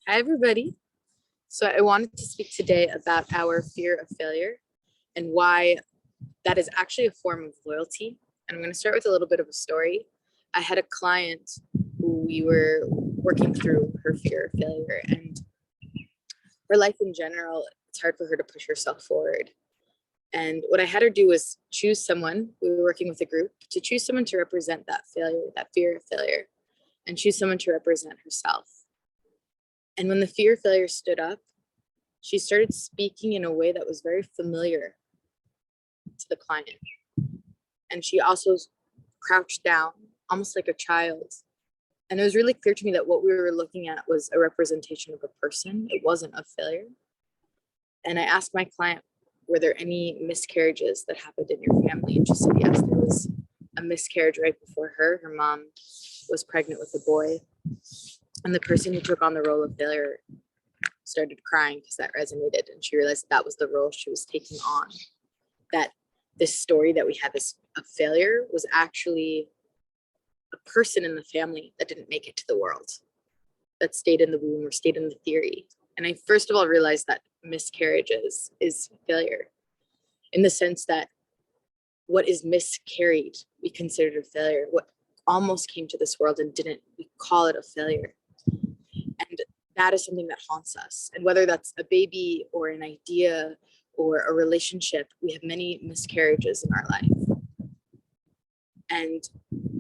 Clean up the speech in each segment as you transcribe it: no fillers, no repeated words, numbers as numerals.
Hi, everybody. So, I wanted to speak today about our fear of failure and why that is actually a form of loyalty. And I'm going to start with a little bit of a story. I had a client who we were working through her fear of failure, and her life in general, it's hard for her to push herself forward. And what I had her do was choose someone. We were working with a group to choose someone to represent that failure, that fear of failure, and choose someone to represent herself. And when the fear of failure stood up, she started speaking in a way that was very familiar to the client. And she also crouched down, almost like a child. And it was really clear to me that what we were looking at was a representation of a person. It wasn't a failure. And I asked my client, were there any miscarriages that happened in your family? And she said, yes, there was a miscarriage right before her. Her mom was pregnant with a boy. And the person who took on the role of failure started crying because that resonated. And she realized that was the role she was taking on. That this story that we had, this of failure, was actually a person in the family that didn't make it to the world, that stayed in the womb or stayed in the theory. And I first of all realized that miscarriages is failure, in the sense that what is miscarried, we considered a failure. What almost came to this world and didn't, we call it a failure. And that is something that haunts us. And whether that's a baby or an idea or a relationship, we have many miscarriages in our life. And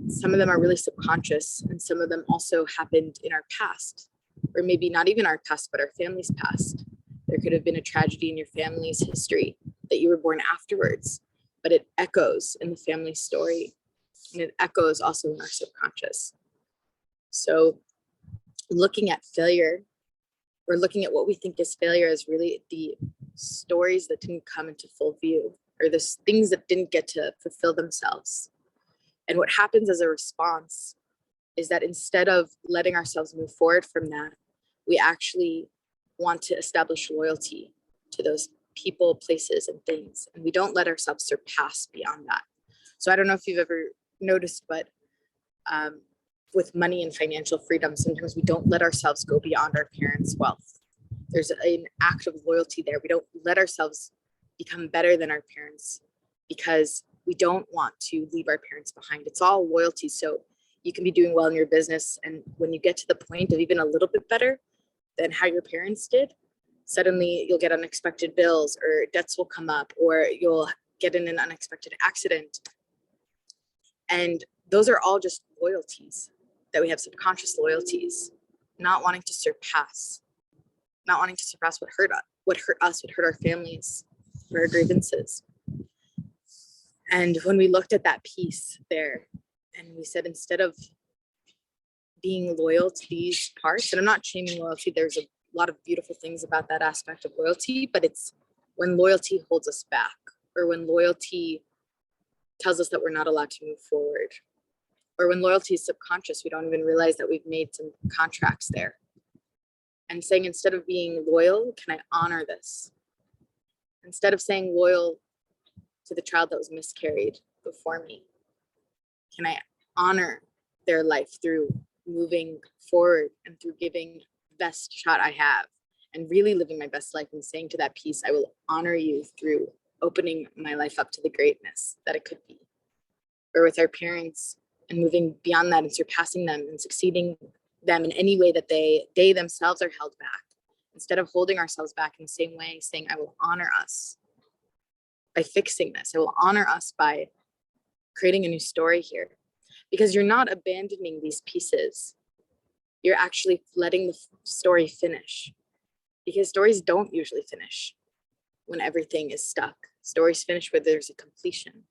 some of them are really subconscious, and some of them also happened in our past, or maybe not even our past, but our family's past. There could have been a tragedy in your family's history that you were born afterwards, but it echoes in the family story, and it echoes also in our subconscious. So looking at failure, or looking at what we think is failure, is really the stories that didn't come into full view, or the things that didn't get to fulfill themselves. And what happens as a response is that instead of letting ourselves move forward from that, we actually want to establish loyalty to those people, places, and things. And we don't let ourselves surpass beyond that. So I don't know if you've ever noticed, but with money and financial freedom, sometimes we don't let ourselves go beyond our parents' wealth. There's an act of loyalty there. We don't let ourselves become better than our parents because we don't want to leave our parents behind. It's all loyalty. So you can be doing well in your business, and when you get to the point of even a little bit better than how your parents did, suddenly you'll get unexpected bills, or debts will come up, or you'll get in an unexpected accident. And those are all just loyalties that we have, subconscious loyalties, not wanting to surpass what hurt us, what hurt our families, or our grievances. And when we looked at that piece there, and we said, instead of being loyal to these parts, and I'm not shaming loyalty, there's a lot of beautiful things about that aspect of loyalty, but it's when loyalty holds us back, or when loyalty tells us that we're not allowed to move forward, or when loyalty is subconscious, we don't even realize that we've made some contracts there. And saying, instead of being loyal, can I honor this? Instead of saying loyal to the child that was miscarried before me, can I honor their life through moving forward and through giving the best shot I have and really living my best life, and saying to that piece, I will honor you through opening my life up to the greatness that it could be. Or with our parents, and moving beyond that and surpassing them and succeeding them in any way that they themselves are held back. Instead of holding ourselves back in the same way, saying, I will honor us by fixing this. I will honor us by creating a new story here. Because you're not abandoning these pieces. You're actually letting the story finish. Because stories don't usually finish when everything is stuck. Stories finish where there's a completion.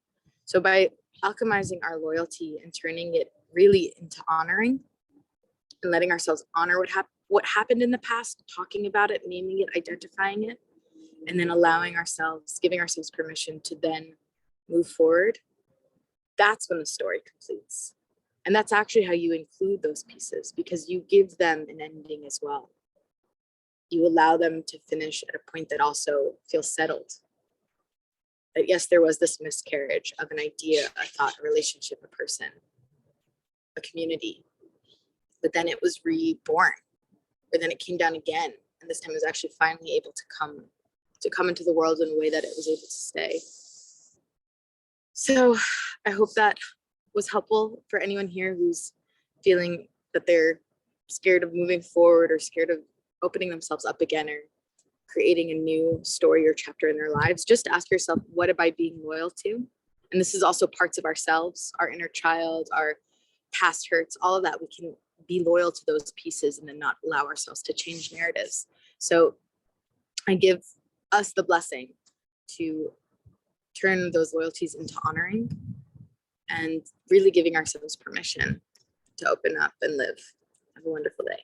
So by alchemizing our loyalty and turning it really into honoring, and letting ourselves honor what happened in the past, talking about it, naming it, identifying it, and then giving ourselves permission to then move forward, that's when the story completes. And that's actually how you include those pieces, because you give them an ending as well. You allow them to finish at a point that also feels settled. That yes, there was this miscarriage of an idea, a thought, a relationship, a person, a community, but then it was reborn. or then it came down again. And this time it was actually finally able to come into the world in a way that it was able to stay. So I hope that was helpful for anyone here who's feeling that they're scared of moving forward or scared of opening themselves up again or creating a new story or chapter in their lives. Just ask yourself, what am I being loyal to? And this is also parts of ourselves, our inner child, our past hurts, all of that. We can be loyal to those pieces and then not allow ourselves to change narratives. So I give us the blessing to turn those loyalties into honoring and really giving ourselves permission to open up and live. Have a wonderful day.